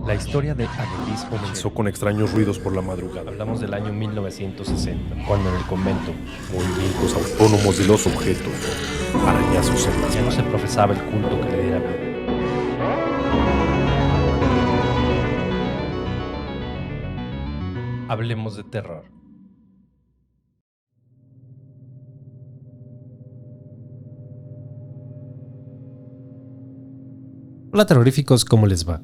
La historia de Agelis comenzó Comenzó con extraños ruidos por la madrugada. Hablamos del año 1960, cuando en el convento Movimientos autónomos de los objetos. Arañazos en las ya no se paredes. profesaba el culto que le diera vida. Hablemos de terror. Hola terroríficos, ¿cómo les va?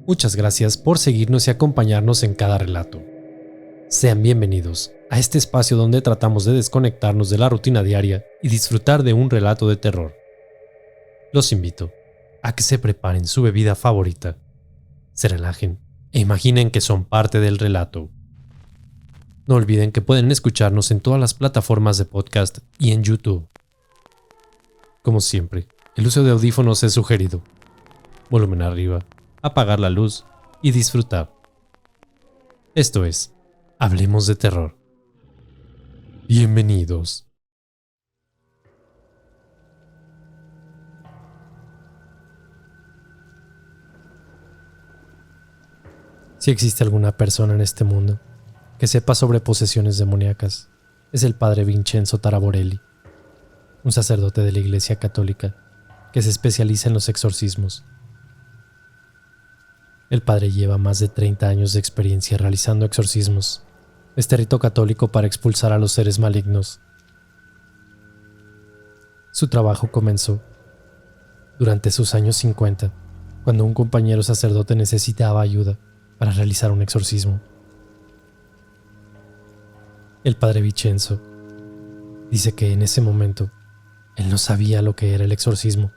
Muchas gracias por seguirnos y acompañarnos en cada relato. Sean bienvenidos a este espacio donde tratamos de desconectarnos de la rutina diaria y disfrutar de un relato de terror. Los invito a que se preparen su bebida favorita, se relajen e imaginen que son parte del relato. No olviden que pueden escucharnos en todas las plataformas de podcast y en YouTube. Como siempre, el uso de audífonos es sugerido. Volumen arriba, apagar la luz y disfrutar. Esto es, Hablemos de Terror. Bienvenidos. Si existe alguna persona en este mundo que sepa sobre posesiones demoníacas, es el padre Vincenzo Taraborelli, un sacerdote de la Iglesia Católica que se especializa en los exorcismos. El padre lleva más de 30 años de experiencia realizando exorcismos, este rito católico para expulsar a los seres malignos. Su trabajo comenzó durante sus años 50, cuando un compañero sacerdote necesitaba ayuda para realizar un exorcismo. El padre Vincenzo dice que en ese momento él no sabía lo que era el exorcismo,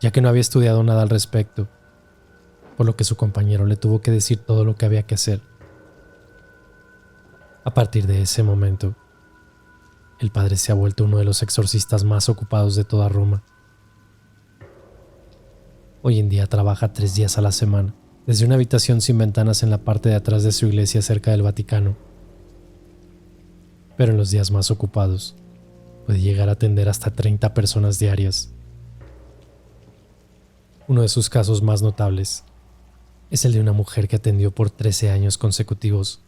ya que no había estudiado nada al respecto, por lo que su compañero le tuvo que decir todo lo que había que hacer. A partir de ese momento, el padre se ha vuelto uno de los exorcistas más ocupados de toda Roma. Hoy en día trabaja 3 días a la semana, desde una habitación sin ventanas en la parte de atrás de su iglesia cerca del Vaticano. Pero en los días más ocupados, puede llegar a atender hasta 30 personas diarias. Uno de sus casos más notables es el de una mujer que atendió por 13 años consecutivos.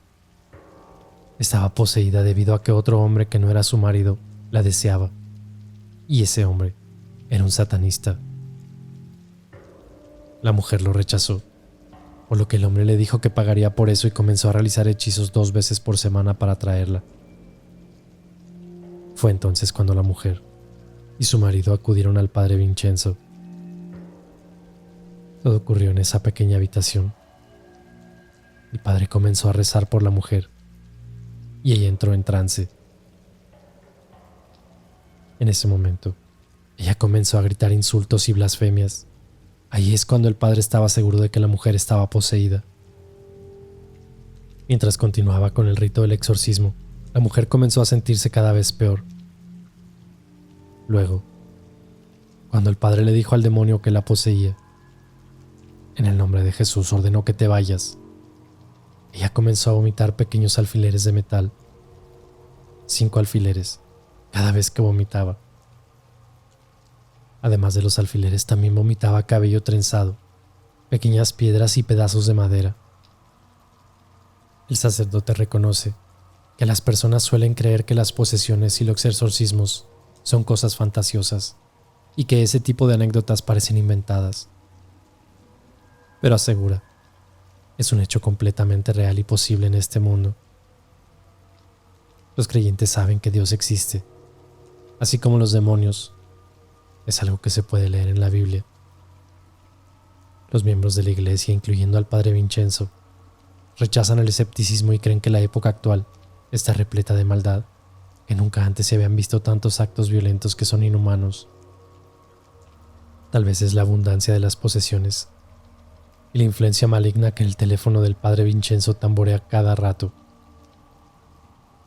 Estaba poseída debido a que otro hombre que no era su marido la deseaba, y ese hombre era un satanista. La mujer lo rechazó, por lo que el hombre le dijo que pagaría por eso y comenzó a realizar hechizos 2 veces por semana para atraerla. Fue entonces cuando la mujer y su marido acudieron al padre Vincenzo. Todo ocurrió en esa pequeña habitación. El padre comenzó a rezar por la mujer y ella entró en trance. En ese momento, ella comenzó a gritar insultos y blasfemias. Ahí es cuando el padre estaba seguro de que la mujer estaba poseída. Mientras continuaba con el rito del exorcismo, la mujer comenzó a sentirse cada vez peor. Luego, cuando el padre le dijo al demonio que la poseía, en el nombre de Jesús ordenó que te vayas, ella comenzó a vomitar pequeños alfileres de metal. 5 alfileres cada vez que vomitaba. Además de los alfileres, también vomitaba cabello trenzado, pequeñas piedras y pedazos de madera. El sacerdote reconoce que las personas suelen creer que las posesiones y los exorcismos son cosas fantasiosas y que ese tipo de anécdotas parecen inventadas. Pero asegura, es un hecho completamente real y posible en este mundo. Los creyentes saben que Dios existe, así como los demonios. Es algo que se puede leer en la Biblia. Los miembros de la iglesia, incluyendo al padre Vincenzo, rechazan el escepticismo y creen que la época actual está repleta de maldad, que nunca antes se habían visto tantos actos violentos que son inhumanos. Tal vez es la abundancia de las posesiones y la influencia maligna que el teléfono del padre Vincenzo tamborea cada rato.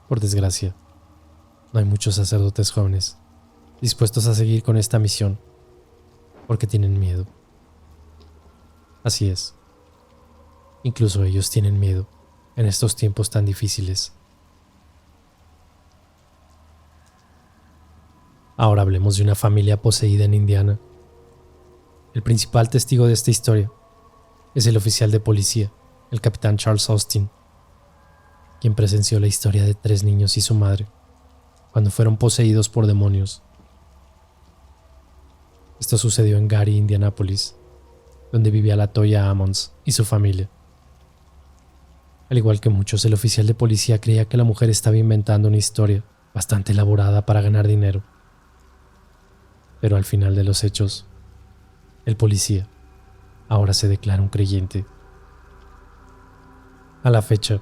Por desgracia, no hay muchos sacerdotes jóvenes dispuestos a seguir con esta misión porque tienen miedo. Así es, incluso ellos tienen miedo en estos tiempos tan difíciles. Ahora hablemos de una familia poseída en Indiana. El principal testigo de esta historia es el oficial de policía, el capitán Charles Austin, quien presenció la historia de 3 niños y su madre cuando fueron poseídos por demonios. Esto sucedió en Gary, Indianápolis, donde vivía LaToya Ammons y su familia. Al igual que muchos, el oficial de policía creía que la mujer estaba inventando una historia bastante elaborada para ganar dinero. Pero al final de los hechos, el policía ahora se declara un creyente. A la fecha,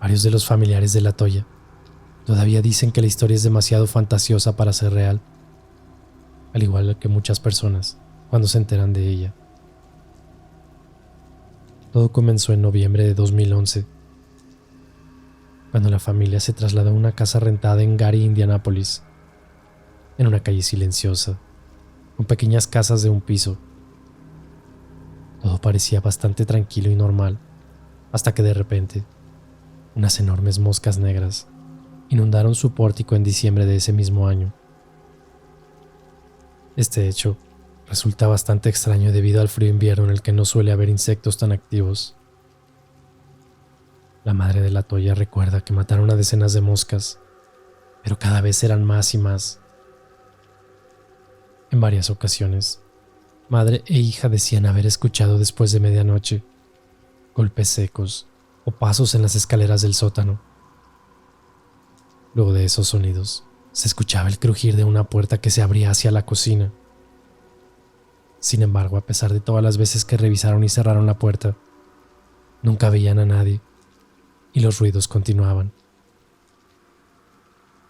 varios de los familiares de LaToya todavía dicen que la historia es demasiado fantasiosa para ser real, al igual que muchas personas cuando se enteran de ella. Todo comenzó en noviembre de 2011, cuando la familia se trasladó a una casa rentada en Gary, Indianápolis, en una calle silenciosa, con pequeñas casas de un piso. Todo parecía bastante tranquilo y normal, hasta que de repente, unas enormes moscas negras inundaron su pórtico en diciembre de ese mismo año. Este hecho resulta bastante extraño debido al frío invierno en el que no suele haber insectos tan activos. La madre de LaToya recuerda que mataron a decenas de moscas, pero cada vez eran más y más. En varias ocasiones, madre e hija decían haber escuchado después de medianoche golpes secos o pasos en las escaleras del sótano. Luego de esos sonidos, se escuchaba el crujir de una puerta que se abría hacia la cocina. Sin embargo, a pesar de todas las veces que revisaron y cerraron la puerta, nunca veían a nadie y los ruidos continuaban.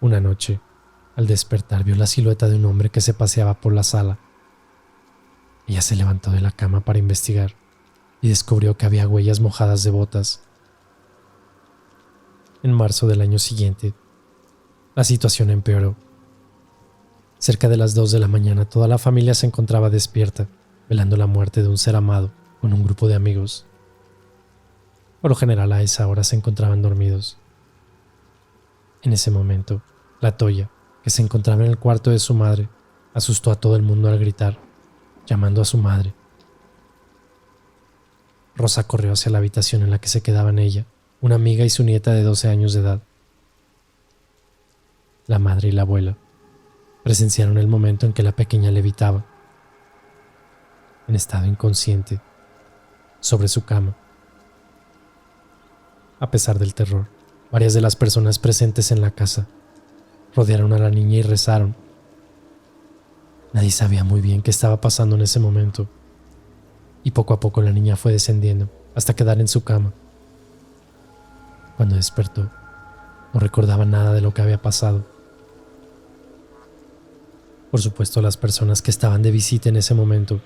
Una noche, al despertar, vio la silueta de un hombre que se paseaba por la sala. Ella se levantó de la cama para investigar y descubrió que había huellas mojadas de botas. En marzo del año siguiente, la situación empeoró. Cerca de las 2 de la mañana, toda la familia se encontraba despierta, velando la muerte de un ser amado con un grupo de amigos. Por lo general, a esa hora se encontraban dormidos. En ese momento, LaToya, que se encontraba en el cuarto de su madre, asustó a todo el mundo al gritar, llamando a su madre. Rosa corrió hacia la habitación en la que se quedaban ella, una amiga y su nieta de 12 años de edad. La madre y la abuela presenciaron el momento en que la pequeña levitaba, en estado inconsciente, sobre su cama. A pesar del terror, varias de las personas presentes en la casa rodearon a la niña y rezaron. Nadie sabía muy bien qué estaba pasando en ese momento, y poco a poco la niña fue descendiendo hasta quedar en su cama. Cuando despertó, no recordaba nada de lo que había pasado. Por supuesto, las personas que estaban de visita en ese momento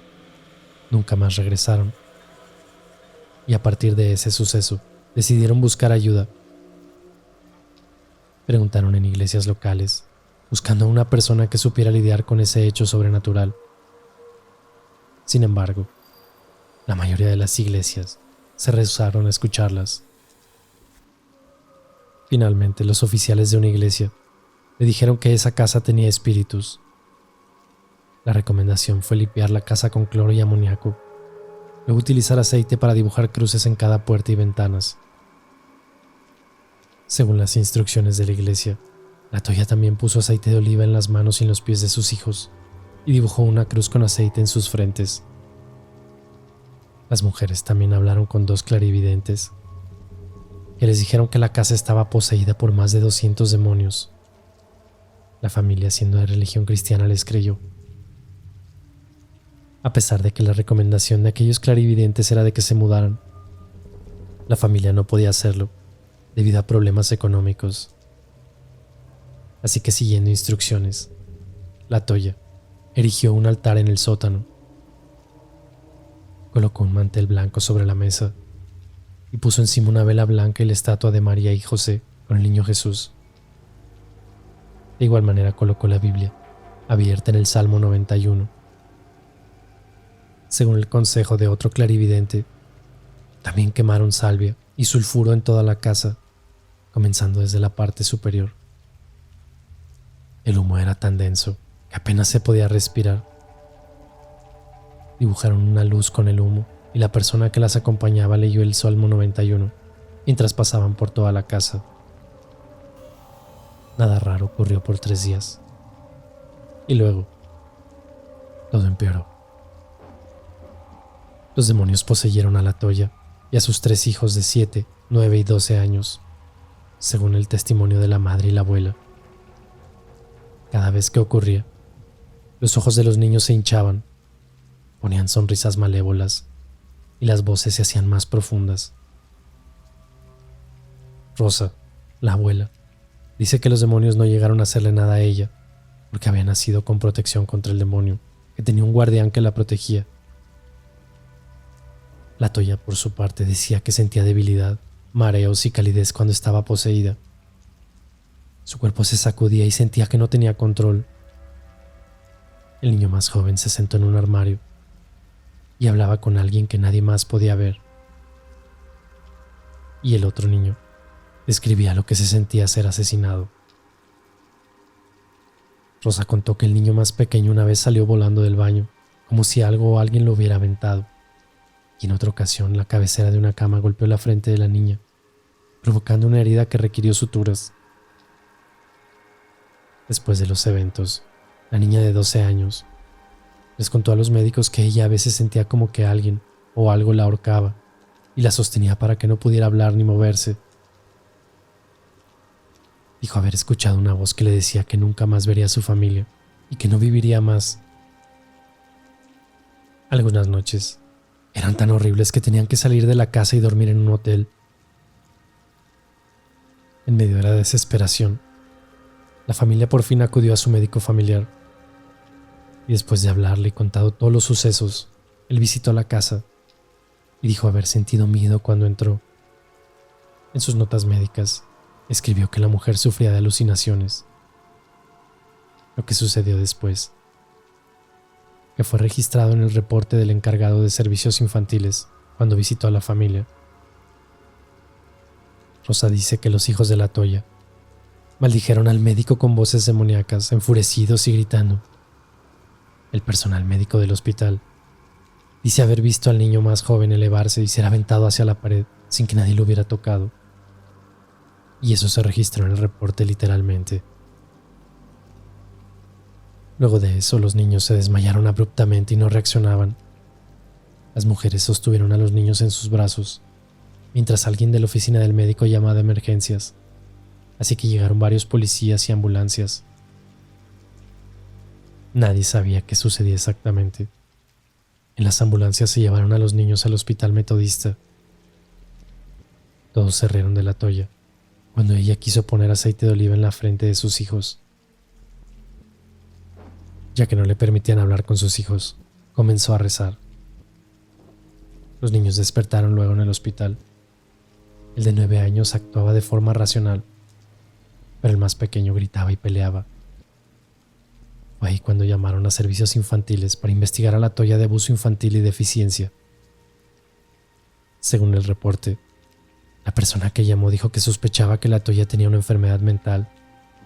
nunca más regresaron, y a partir de ese suceso decidieron buscar ayuda. Preguntaron en iglesias locales, buscando a una persona que supiera lidiar con ese hecho sobrenatural. Sin embargo, la mayoría de las iglesias se rehusaron a escucharlas. Finalmente, los oficiales de una iglesia le dijeron que esa casa tenía espíritus. La recomendación fue limpiar la casa con cloro y amoníaco, luego utilizar aceite para dibujar cruces en cada puerta y ventanas. Según las instrucciones de la iglesia, LaToya también puso aceite de oliva en las manos y en los pies de sus hijos y dibujó una cruz con aceite en sus frentes. Las mujeres también hablaron con 2 clarividentes, que les dijeron que la casa estaba poseída por más de 200 demonios. La familia, siendo de religión cristiana, les creyó. A pesar de que la recomendación de aquellos clarividentes era de que se mudaran, la familia no podía hacerlo debido a problemas económicos. Así que, siguiendo instrucciones, LaToya erigió un altar en el sótano, colocó un mantel blanco sobre la mesa y puso encima una vela blanca y la estatua de María y José con el niño Jesús. De igual manera colocó la Biblia abierta en el Salmo 91. Según el consejo de otro clarividente, también quemaron salvia y sulfuro en toda la casa, comenzando desde la parte superior. El humo era tan denso que apenas se podía respirar. Dibujaron una luz con el humo y la persona que las acompañaba leyó el Salmo 91 mientras pasaban por toda la casa. Nada raro ocurrió por 3 días. Y luego, todo empeoró. Los demonios poseyeron a la Toya y a sus 3 hijos de 7, 9 y 12 años, según el testimonio de la madre y la abuela. Cada vez que ocurría, los ojos de los niños se hinchaban, ponían sonrisas malévolas y las voces se hacían más profundas. Rosa, la abuela, dice que los demonios no llegaron a hacerle nada a ella porque había nacido con protección contra el demonio, que tenía un guardián que la protegía. La Toya, por su parte, decía que sentía debilidad, mareos y calidez cuando estaba poseída. Su cuerpo se sacudía y sentía que no tenía control. El niño más joven se sentó en un armario y hablaba con alguien que nadie más podía ver. Y el otro niño describía lo que se sentía ser asesinado. Rosa contó que el niño más pequeño una vez salió volando del baño, como si algo o alguien lo hubiera aventado, y en otra ocasión la cabecera de una cama golpeó la frente de la niña, provocando una herida que requirió suturas. Después de los eventos, la niña de 12 años les contó a los médicos que ella a veces sentía como que alguien o algo la ahorcaba y la sostenía para que no pudiera hablar ni moverse. Dijo haber escuchado una voz que le decía que nunca más vería a su familia y que no viviría más. Algunas noches eran tan horribles que tenían que salir de la casa y dormir en un hotel. En medio de la desesperación, la familia por fin acudió a su médico familiar y después de hablarle y contado todos los sucesos, él visitó la casa y dijo haber sentido miedo cuando entró. En sus notas médicas, escribió que la mujer sufría de alucinaciones. Lo que sucedió después, que fue registrado en el reporte del encargado de servicios infantiles cuando visitó a la familia. Rosa dice que los hijos de la Toya maldijeron al médico con voces demoníacas, enfurecidos y gritando. El personal médico del hospital dice haber visto al niño más joven elevarse y ser aventado hacia la pared sin que nadie lo hubiera tocado. Y eso se registró en el reporte literalmente. Luego de eso, los niños se desmayaron abruptamente y no reaccionaban. Las mujeres sostuvieron a los niños en sus brazos, mientras alguien de la oficina del médico llamaba a emergencias, así que llegaron varios policías y ambulancias. Nadie sabía qué sucedía exactamente. En las ambulancias se llevaron a los niños al hospital metodista. Todos se rieron de la Toya cuando ella quiso poner aceite de oliva en la frente de sus hijos. Ya que no le permitían hablar con sus hijos, comenzó a rezar. Los niños despertaron luego en el hospital. El de 9 años actuaba de forma racional, pero el más pequeño gritaba y peleaba. Fue ahí cuando llamaron a servicios infantiles para investigar a la Toya de abuso infantil y deficiencia. Según el reporte, la persona que llamó dijo que sospechaba que la Toya tenía una enfermedad mental,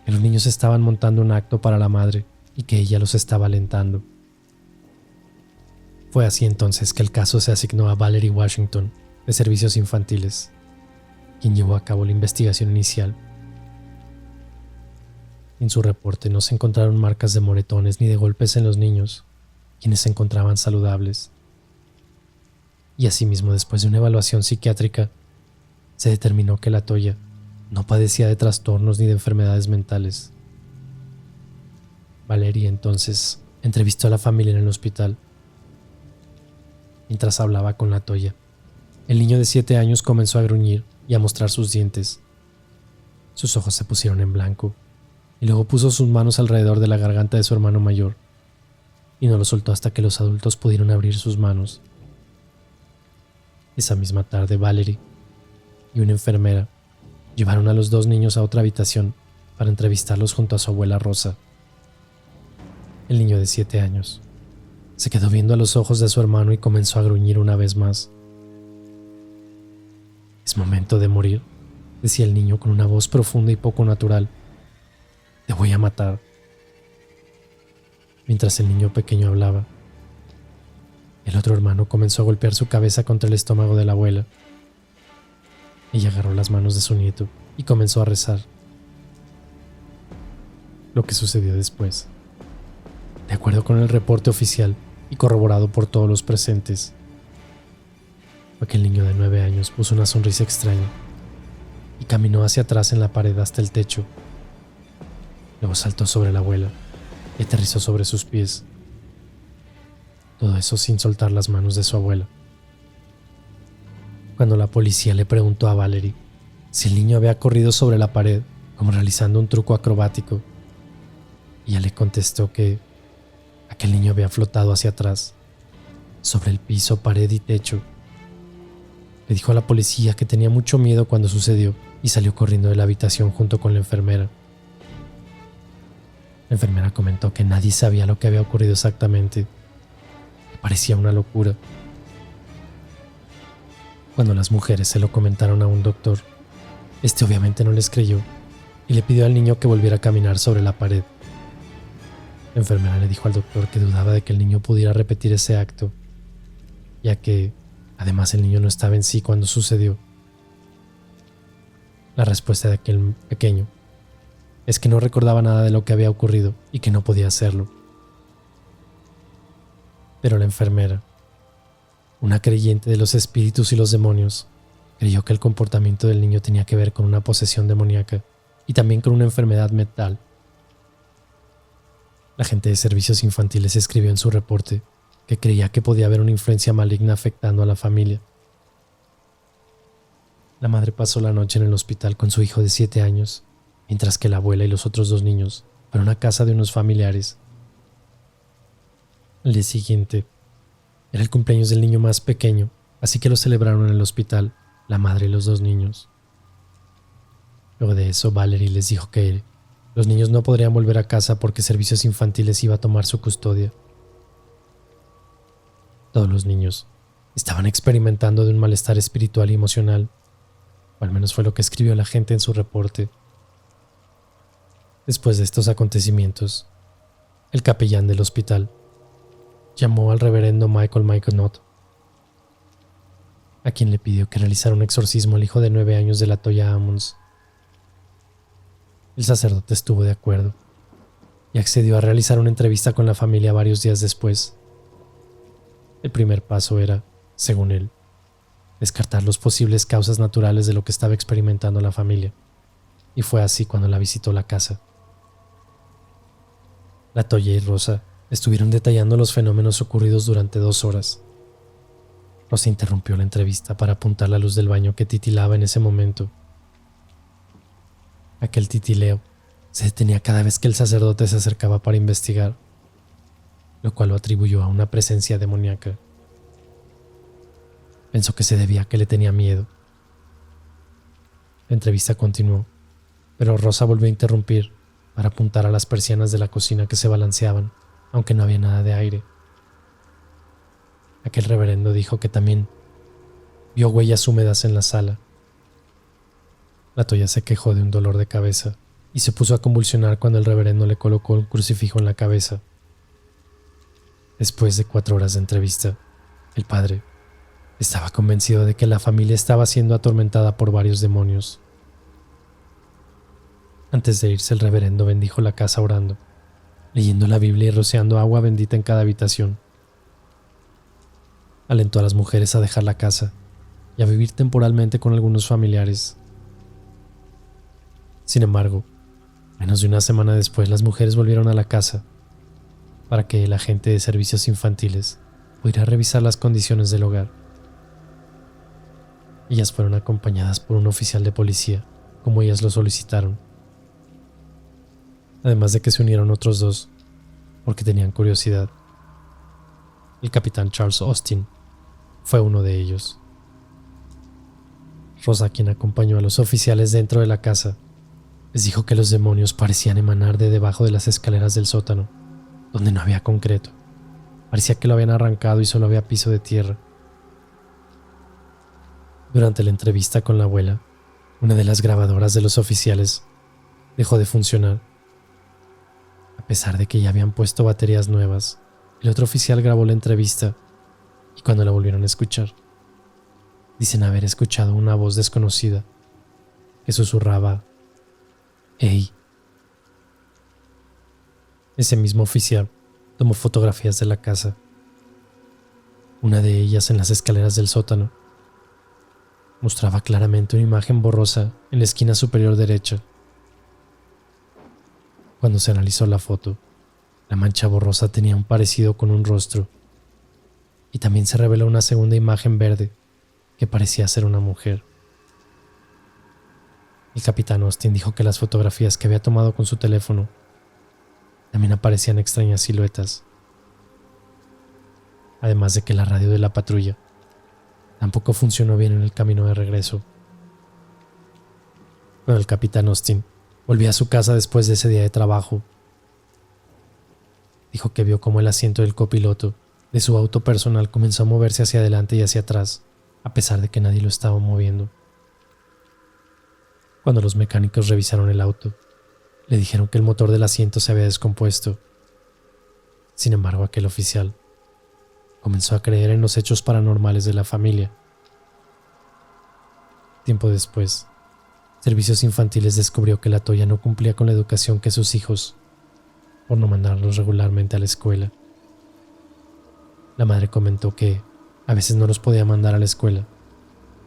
que los niños estaban montando un acto para la madre y que ella los estaba alentando. Fue así entonces que el caso se asignó a Valerie Washington, de Servicios Infantiles, quien llevó a cabo la investigación inicial. En su reporte no se encontraron marcas de moretones ni de golpes en los niños, quienes se encontraban saludables. Y asimismo, después de una evaluación psiquiátrica, se determinó que la Toya no padecía de trastornos ni de enfermedades mentales. Valerie entonces entrevistó a la familia en el hospital. Mientras hablaba con la Toya, el niño de 7 años comenzó a gruñir y a mostrar sus dientes. Sus ojos se pusieron en blanco y luego puso sus manos alrededor de la garganta de su hermano mayor y no lo soltó hasta que los adultos pudieron abrir sus manos. Esa misma tarde, Valerie y una enfermera llevaron a los 2 niños a otra habitación para entrevistarlos junto a su abuela Rosa. El niño de 7 años se quedó viendo a los ojos de su hermano y comenzó a gruñir una vez más. «Es momento de morir», decía el niño con una voz profunda y poco natural. «Te voy a matar». Mientras el niño pequeño hablaba, El otro hermano comenzó a golpear su cabeza contra el estómago de la abuela. Ella agarró las manos de su nieto y comenzó a rezar. Lo que sucedió después, de acuerdo con el reporte oficial y corroborado por todos los presentes, fue que el niño de 9 años puso una sonrisa extraña y caminó hacia atrás en la pared hasta el techo. Luego saltó sobre la abuela y aterrizó sobre sus pies. Todo eso sin soltar las manos de su abuela. Cuando la policía le preguntó a Valerie si el niño había corrido sobre la pared como realizando un truco acrobático, ella le contestó que aquel niño había flotado hacia atrás, sobre el piso, pared y techo. Le dijo a la policía que tenía mucho miedo cuando sucedió y salió corriendo de la habitación junto con la enfermera. La enfermera comentó que nadie sabía lo que había ocurrido exactamente, que parecía una locura. Cuando las mujeres se lo comentaron a un doctor, este obviamente no les creyó y le pidió al niño que volviera a caminar sobre la pared. La enfermera le dijo al doctor que dudaba de que el niño pudiera repetir ese acto, ya que, además, el niño no estaba en sí cuando sucedió. La respuesta de aquel pequeño es que no recordaba nada de lo que había ocurrido y que no podía hacerlo. Pero la enfermera, una creyente de los espíritus y los demonios, creyó que el comportamiento del niño tenía que ver con una posesión demoníaca y también con una enfermedad mental. La agente de servicios infantiles escribió en su reporte que creía que podía haber una influencia maligna afectando a la familia. La madre pasó la noche en el hospital con su hijo de 7 años, mientras que la abuela y los otros 2 niños fueron a casa de unos familiares. Al día siguiente, era el cumpleaños del niño más pequeño, así que lo celebraron en el hospital, la madre y los 2 niños. Luego de eso, Valerie les dijo que los niños no podrían volver a casa porque Servicios Infantiles iba a tomar su custodia. Todos los niños estaban experimentando de un malestar espiritual y emocional, o al menos fue lo que escribió la gente en su reporte. Después de estos acontecimientos, el capellán del hospital llamó al reverendo Michael Myconot, a quien le pidió que realizara un exorcismo al hijo de 9 años de la Toya Ammons. El sacerdote estuvo de acuerdo y accedió a realizar una entrevista con la familia varios días después. El primer paso era, según él, descartar las posibles causas naturales de lo que estaba experimentando la familia, y fue así cuando la visitó la casa. La Toya y Rosa estuvieron detallando los fenómenos ocurridos durante 2 horas. Rosa interrumpió la entrevista para apuntar la luz del baño que titilaba en ese momento. Aquel titileo se detenía cada vez que el sacerdote se acercaba para investigar, lo cual lo atribuyó a una presencia demoníaca. Pensó que se debía a que le tenía miedo. La entrevista continuó, pero Rosa volvió a interrumpir para apuntar a las persianas de la cocina que se balanceaban, aunque no había nada de aire. Aquel reverendo dijo que también vio huellas húmedas en la sala. La Toya se quejó de un dolor de cabeza y se puso a convulsionar cuando el reverendo le colocó un crucifijo en la cabeza. Después de 4 horas de entrevista, el padre estaba convencido de que la familia estaba siendo atormentada por varios demonios. Antes de irse, el reverendo bendijo la casa orando, leyendo la Biblia y rociando agua bendita en cada habitación. Alentó a las mujeres a dejar la casa y a vivir temporalmente con algunos familiares. Sin embargo, menos de una semana después, las mujeres volvieron a la casa para que el agente de servicios infantiles pudiera revisar las condiciones del hogar. Ellas fueron acompañadas por un oficial de policía, como ellas lo solicitaron. Además de que se unieron otros 2, porque tenían curiosidad. El capitán Charles Austin fue uno de ellos. Rosa, quien acompañó a los oficiales dentro de la casa, les dijo que los demonios parecían emanar de debajo de las escaleras del sótano, donde no había concreto. Parecía que lo habían arrancado y solo había piso de tierra. Durante la entrevista con la abuela, una de las grabadoras de los oficiales dejó de funcionar. A pesar de que ya habían puesto baterías nuevas, el otro oficial grabó la entrevista y cuando la volvieron a escuchar, dicen haber escuchado una voz desconocida que susurraba: «Hey». Ese mismo oficial tomó fotografías de la casa, una de ellas en las escaleras del sótano. Mostraba claramente una imagen borrosa en la esquina superior derecha. Cuando se analizó la foto, la mancha borrosa tenía un parecido con un rostro, y también se reveló una segunda imagen verde que parecía ser una mujer. El capitán Austin dijo que las fotografías que había tomado con su teléfono también aparecían extrañas siluetas, además de que la radio de la patrulla tampoco funcionó bien en el camino de regreso. Cuando el capitán Austin volvía a su casa después de ese día de trabajo, dijo que vio cómo el asiento del copiloto de su auto personal comenzó a moverse hacia adelante y hacia atrás, a pesar de que nadie lo estaba moviendo. Cuando los mecánicos revisaron el auto, le dijeron que el motor del asiento se había descompuesto. Sin embargo, aquel oficial comenzó a creer en los hechos paranormales de la familia. Tiempo después, Servicios Infantiles descubrió que la Toya no cumplía con la educación que sus hijos, por no mandarlos regularmente a la escuela. La madre comentó que a veces no los podía mandar a la escuela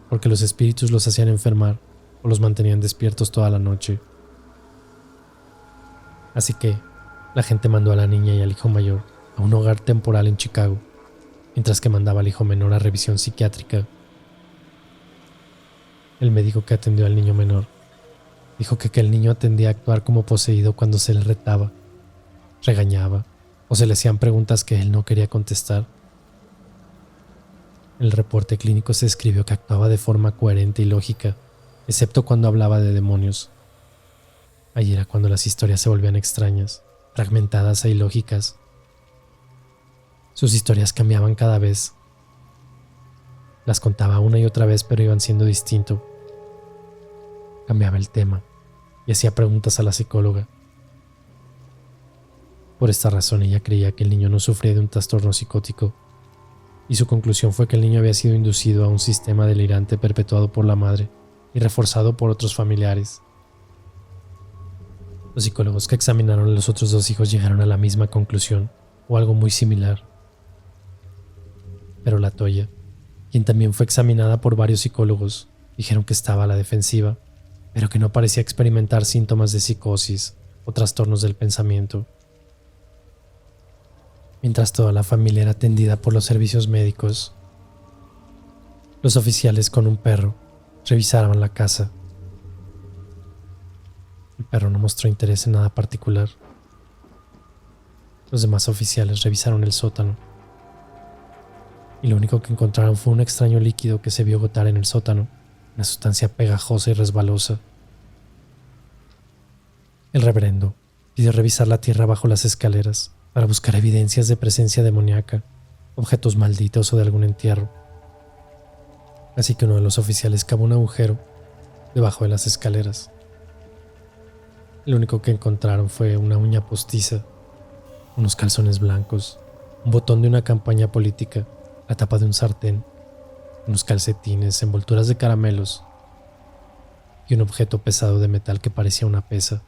porque los espíritus los hacían enfermar o los mantenían despiertos toda la noche. Así que la gente mandó a la niña y al hijo mayor a un hogar temporal en Chicago, mientras que mandaba al hijo menor a revisión psiquiátrica. El médico que atendió al niño menor dijo que el niño tendía a actuar como poseído cuando se le retaba, regañaba o se le hacían preguntas que él no quería contestar. En el reporte clínico se escribió que actuaba de forma coherente y lógica, excepto cuando hablaba de demonios. Ahí era cuando las historias se volvían extrañas, fragmentadas e ilógicas. Sus historias cambiaban cada vez. Las contaba una y otra vez, pero iban siendo distinto. Cambiaba el tema y hacía preguntas a la psicóloga. Por esta razón ella creía que el niño no sufría de un trastorno psicótico, y su conclusión fue que el niño había sido inducido a un sistema delirante perpetuado por la madre y reforzado por otros familiares. Los psicólogos que examinaron a los otros dos hijos llegaron a la misma conclusión, o algo muy similar. Pero la Toya, quien también fue examinada por varios psicólogos, dijeron que estaba a la defensiva, pero que no parecía experimentar síntomas de psicosis o trastornos del pensamiento. Mientras toda la familia era atendida por los servicios médicos, los oficiales con un perro revisaron la casa. El perro no mostró interés en nada particular. Los demás oficiales revisaron el sótano, y lo único que encontraron fue un extraño líquido que se vio gotar en el sótano, una sustancia pegajosa y resbalosa. El reverendo pidió revisar la tierra bajo las escaleras para buscar evidencias de presencia demoníaca, objetos malditos o de algún entierro. Así que uno de los oficiales cavó un agujero debajo de las escaleras. Lo único que encontraron fue una uña postiza, unos calzones blancos, un botón de una campaña política, la tapa de un sartén, unos calcetines, envolturas de caramelos y un objeto pesado de metal que parecía una pesa.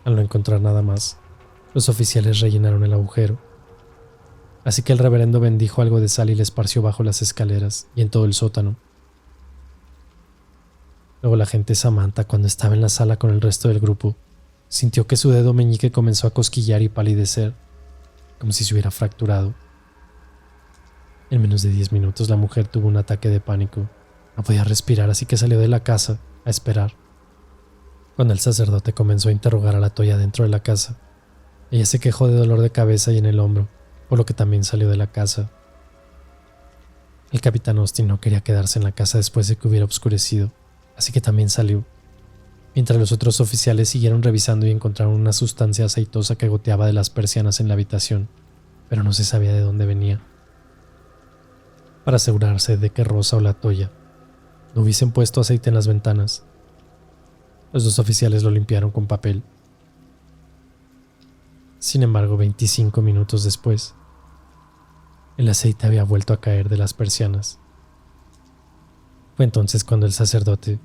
Al no encontrar nada más, los oficiales rellenaron el agujero. Así que el reverendo bendijo algo de sal y le esparció bajo las escaleras y en todo el sótano. Luego la agente Samantha, cuando estaba en la sala con el resto del grupo, sintió que su dedo meñique comenzó a cosquillar y palidecer, como si se hubiera fracturado. En menos de 10 minutos la mujer tuvo un ataque de pánico. No podía respirar, así que salió de la casa a esperar. Cuando el sacerdote comenzó a interrogar a la Toya dentro de la casa, ella se quejó de dolor de cabeza y en el hombro, por lo que también salió de la casa. El capitán Austin no quería quedarse en la casa después de que hubiera oscurecido, así que también salió, mientras los otros oficiales siguieron revisando y encontraron una sustancia aceitosa que goteaba de las persianas en la habitación, pero no se sabía de dónde venía. Para asegurarse de que Rosa o la Toya no hubiesen puesto aceite en las ventanas, los dos oficiales lo limpiaron con papel. Sin embargo, 25 minutos después, El aceite había vuelto a caer de las persianas. Fue entonces cuando el sacerdote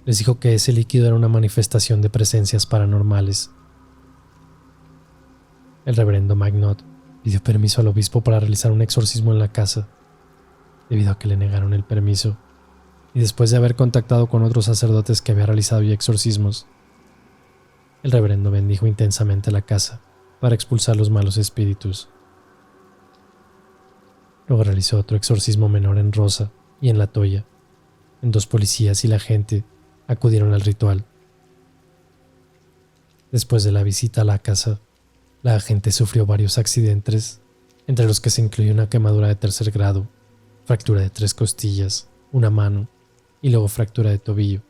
les dijo que ese líquido era una manifestación de presencias paranormales. El reverendo McNutt pidió permiso al obispo para realizar un exorcismo en la casa, debido a que le negaron el permiso, y después de haber contactado con otros sacerdotes que había realizado ya exorcismos, el reverendo bendijo intensamente la casa para expulsar los malos espíritus. Luego realizó otro exorcismo menor en Rosa y en La Toya. En 2 policías y la gente acudieron al ritual. Después de la visita a la casa, la agente sufrió varios accidentes, entre los que se incluyó una quemadura de 3er grado, fractura de 3 costillas, una mano y luego fractura de tobillo.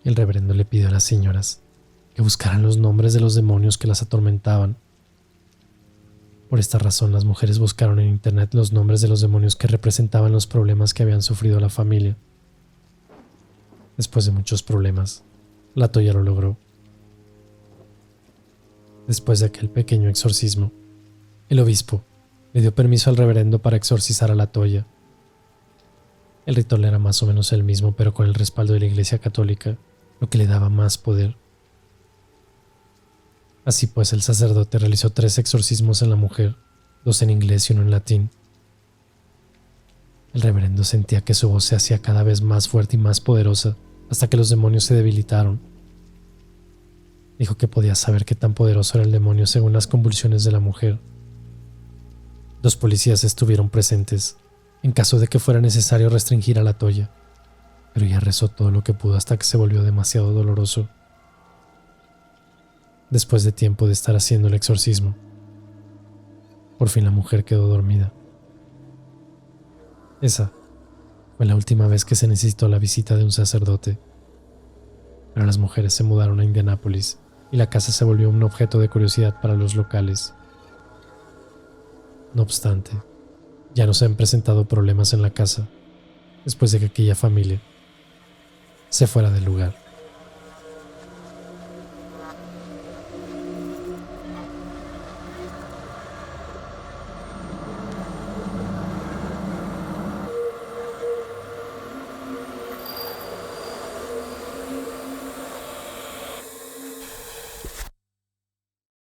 El reverendo le pidió a las señoras que buscaran los nombres de los demonios que las atormentaban. Por esta razón, las mujeres buscaron en internet los nombres de los demonios que representaban los problemas que habían sufrido la familia. Después de muchos problemas, La Toya lo logró. Después de aquel pequeño exorcismo, el obispo le dio permiso al reverendo para exorcizar a La Toya. El ritual era más o menos el mismo, pero con el respaldo de la Iglesia Católica, lo que le daba más poder. Así pues, el sacerdote realizó 3 exorcismos en la mujer, 2 en inglés y 1 en latín. El reverendo sentía que su voz se hacía cada vez más fuerte y más poderosa, hasta que los demonios se debilitaron. Dijo que podía saber qué tan poderoso era el demonio según las convulsiones de la mujer. 2 policías estuvieron presentes, en caso de que fuera necesario restringir a La Toya, pero ella rezó todo lo que pudo hasta que se volvió demasiado doloroso. Después de tiempo de estar haciendo el exorcismo, por fin la mujer quedó dormida. Esa fue la última vez que se necesitó la visita de un sacerdote. Pero las mujeres se mudaron a Indianápolis y la casa se volvió un objeto de curiosidad para los locales. No obstante, ya no se han presentado problemas en la casa después de que aquella familia se fuera del lugar.